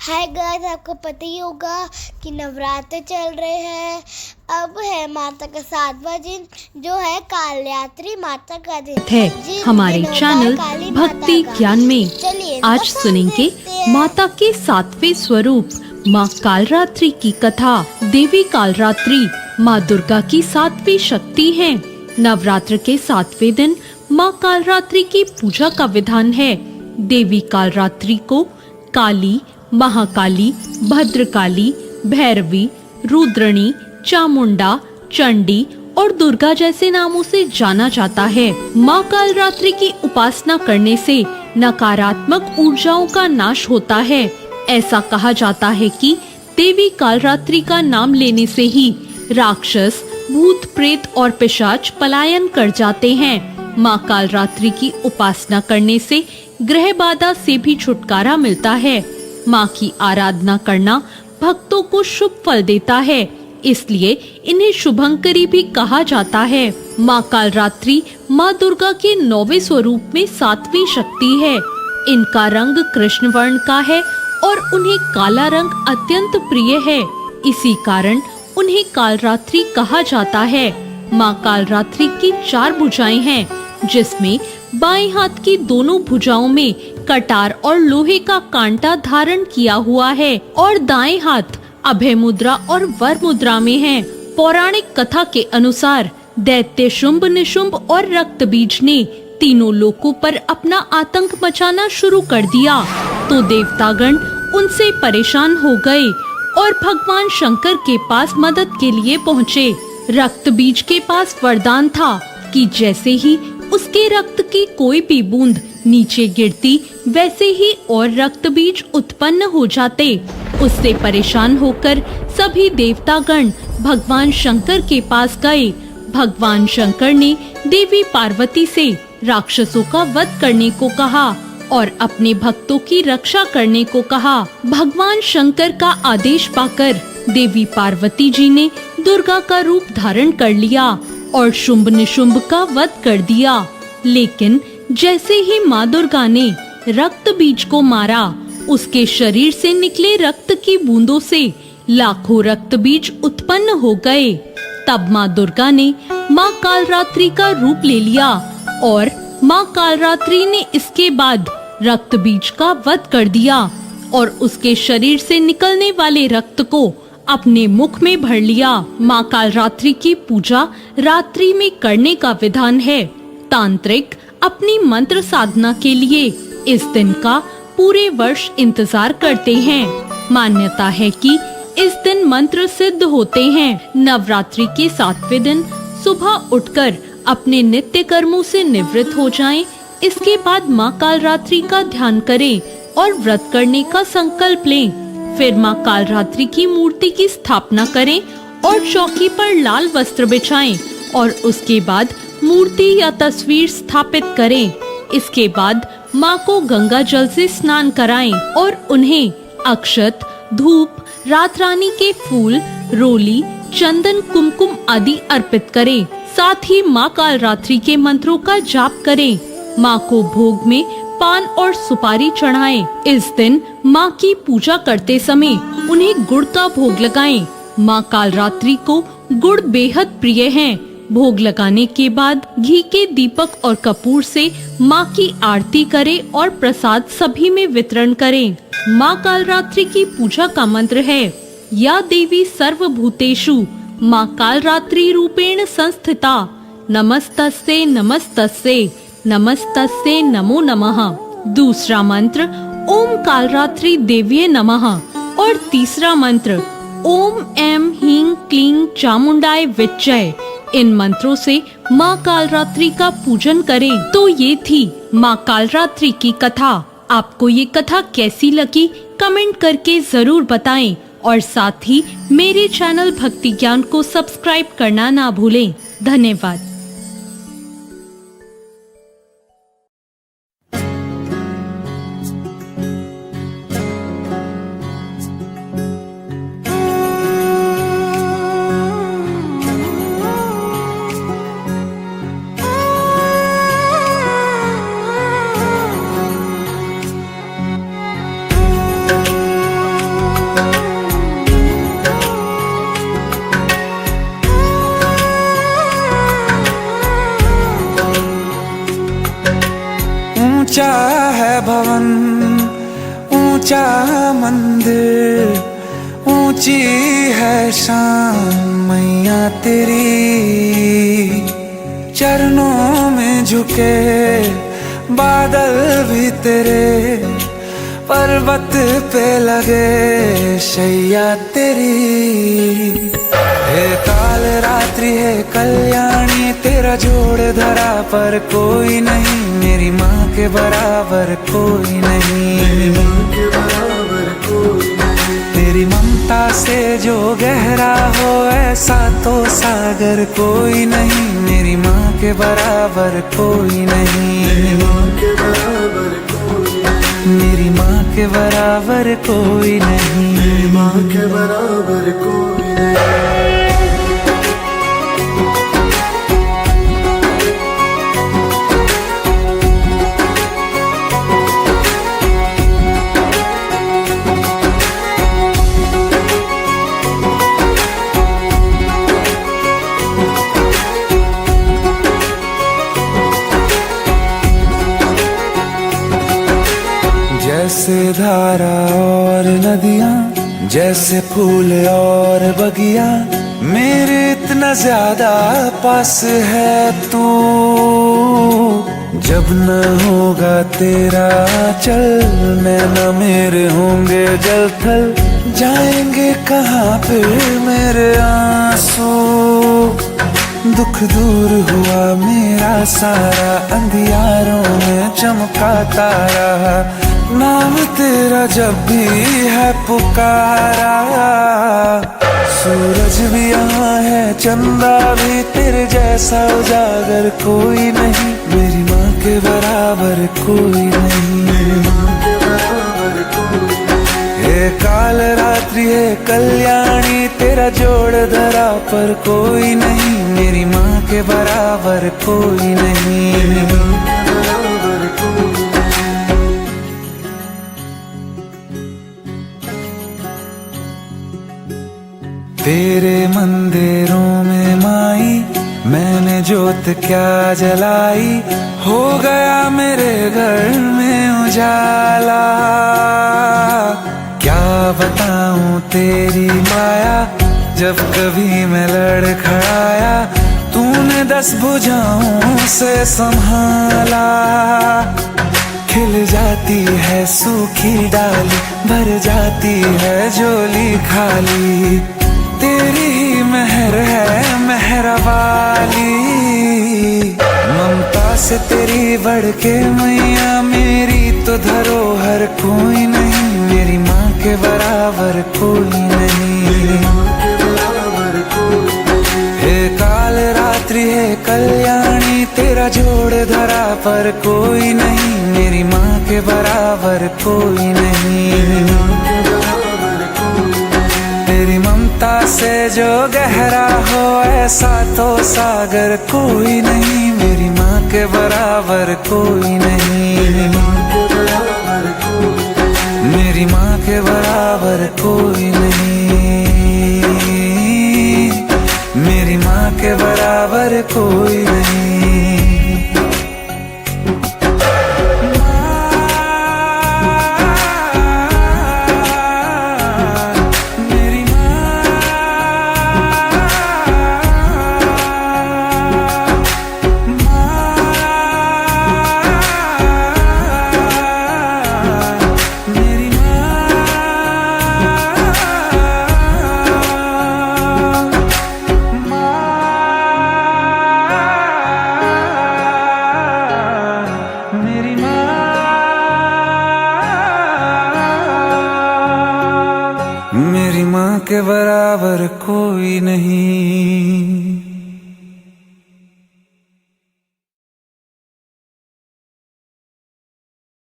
Hi guys, आपको पता ही होगा कि नवरात्र चल रहे हैं। अब है माता का 7वां दिन, जो है कालरात्रि माता का दिन है। हमारे चैनल भक्ति ज्ञान में आज सुनेंगे माता के 7वें स्वरूप माँ कालरात्रि की कथा। देवी कालरात्रि माँ दुर्गा की 7वीं शक्ति है। नवरात्र के 7वें दिन माँ कालरात्रि की पूजा का विधान है। देवी कालरात्रि को काली, महाकाली, भद्रकाली, भैरवी, रुद्रणी, चामुंडा, चंडी और दुर्गा जैसे नामों से जाना जाता है। माँ कालरात्रि की उपासना करने से नकारात्मक ऊर्जाओं का नाश होता है। ऐसा कहा जाता है कि देवी कालरात्रि का नाम लेने से ही राक्षस, भूत, प्रेत और पिशाच पलायन कर जाते हैं। माँ कालरात्रि की उपासना करने से ग्रह बाधा से भी छुटकारा मिलता है। माँ की आराधना करना भक्तों को शुभ फल देता है, इसलिए इन्हें शुभंकरी भी कहा जाता है। माँ कालरात्रि माँ दुर्गा के 9वें स्वरूप में 7वीं शक्ति है। इनका रंग कृष्ण वर्ण का है और उन्हें काला रंग अत्यंत प्रिय है। इसी कारण उन्हें कालरात्रि कहा जाता है। माँ कालरात्रि की 4 भुजाएं हैं, जिसमें बाएं हाथ की दोनों भुजाओं में कटार और लोहे का कांटा धारण किया हुआ है और दाएं हाथ अभय मुद्रा और वर मुद्रा में है। पौराणिक कथा के अनुसार दैत्य शुंभ, निशुंभ और रक्तबीज ने तीनों लोकों पर अपना आतंक मचाना शुरू कर दिया, तो देवतागण उनसे परेशान हो गए और भगवान शंकर के पास मदद के लिए पहुँचे। रक्तबीज के पास वरदान था कि जैसे ही उसके रक्त की कोई भी बूंद नीचे गिरती, वैसे ही और रक्तबीज उत्पन्न हो जाते। उससे परेशान होकर सभी देवतागण भगवान शंकर के पास गए। भगवान शंकर ने देवी पार्वती से राक्षसों का वध करने को कहा और अपने भक्तों की रक्षा करने को कहा। भगवान शंकर का आदेश पाकर देवी पार्वती जी ने दुर्गा का रूप धारण कर लिया और शुंभ निशुंभ का वध कर दिया। लेकिन जैसे ही माँ दुर्गा ने रक्त बीज को मारा, उसके शरीर से निकले रक्त की बूंदों से लाखों रक्त बीज उत्पन्न हो गए। तब माँ दुर्गा ने माँ कालरात्रि का रूप ले लिया और माँ कालरात्रि ने इसके बाद रक्त बीज का वध कर दिया और उसके शरीर से निकलने वाले रक्त को अपने मुख में भर लिया। माँ कालरात्रि की पूजा रात्रि में करने का विधान है। तांत्रिक अपनी मंत्र साधना के लिए इस दिन का पूरे वर्ष इंतजार करते हैं। मान्यता है कि इस दिन मंत्र सिद्ध होते हैं। नवरात्रि के 7वें दिन सुबह उठकर अपने नित्य कर्मों से निवृत्त हो जाएं। इसके बाद माँ कालरात्रि का ध्यान करें और व्रत करने का संकल्प लें। फिर माँ कालरात्रि की मूर्ति की स्थापना करें और चौकी पर लाल वस्त्र बिछाएं और उसके बाद मूर्ति या तस्वीर स्थापित करें। इसके बाद माँ को गंगा जल से स्नान कराएं और उन्हें अक्षत, धूप, रात रानी के फूल, रोली, चंदन, कुमकुम आदि अर्पित करें। साथ ही माँ कालरात्रि के मंत्रों का जाप करें। माँ को भोग में पान और सुपारी चढ़ाएं। इस दिन माँ की पूजा करते समय उन्हें गुड़ का भोग लगाएं। माँ कालरात्रि को गुड़ बेहद प्रिय है। भोग लगाने के बाद घी के दीपक और कपूर से माँ की आरती करें और प्रसाद सभी में वितरण करें। माँ कालरात्रि की पूजा का मंत्र है, या देवी सर्वभूतेषु माँ कालरात्रि रूपेण संस्थिता, नमस्तस्यै नमस्तस्यै नमस्तस्यै नमो नमः। दूसरा मंत्र ओम कालरात्रि देव्ये नमः और तीसरा मंत्र ओम ऐं ह्रीं क्लीं चामुंडाय विच्चय। इन मंत्रों से माँ कालरात्रि का पूजन करें। तो ये थी माँ कालरात्रि की कथा। आपको ये कथा कैसी लगी कमेंट करके जरूर बताएं और साथ ही मेरे चैनल भक्ति ज्ञान को सब्सक्राइब करना ना भूलें। धन्यवाद। है भवन, ऊंचा मंदिर, ऊंची है शान मैया तेरी। चरणों में झुके बादल भी तेरे, पर्वत पे लगे शैया तेरी। हे काल रात्रि है कल्याणी, तेरा जोड़ धरा पर कोई नहीं, मेरी माँ के बराबर कोई नहीं। तेरी ममता से जो गहरा हो ऐसा तो सागर कोई नहीं, मेरी माँ के बराबर कोई नहीं। मेरी माँ के बराबर कोई नहीं, मेरी माँ के बराबर कोई नहीं। जैसे धारा और नदियाँ, जैसे फूल और बगिया, मेरे इतना ज्यादा पास है तू। जब न होगा तेरा चल, नैना मेरे होंगे जल थल, जाएंगे कहाँ फिर मेरे आंसू। दुख दूर हुआ मेरा सारा, अंधियारों में चमका तारा, नाम तेरा जब भी है पुकारा। सूरज भी यहाँ है, चंदा भी, तेरे जैसा उजागर कोई नहीं, मेरी माँ के बराबर कोई नहीं। हे काल रात्रि है कल्याणी, तेरा जोड़ धरा पर कोई नहीं, मेरी माँ के बराबर कोई नहीं। तेरे मंदिरों में माई मैंने जोत क्या जलाई, हो गया मेरे घर में उजाला। क्या बताऊं तेरी माया, जब कभी मैं लड़खड़ाया, तूने 10 भुजाओं से संभाला। खिल जाती है सूखी डाली, भर जाती है झोली खाली, तेरी ही मेहर है मेहर वाली। ममता से तेरी बढ़ के मैया, मेरी तो धरोहर कोई नहीं, मेरी माँ के बराबर कोई नहीं। हे काल रात्रि है कल्याणी, तेरा जोड़ धरा पर कोई नहीं, मेरी माँ के बराबर कोई नहीं। तेरी ममता से जो गहरा हो ऐसा तो सागर कोई नहीं, मेरी माँ के बराबर कोई नहीं। मेरी माँ के बराबर कोई नहीं, मेरी माँ के बराबर कोई नहीं। मेरी माँ के बराबर कोई नहीं।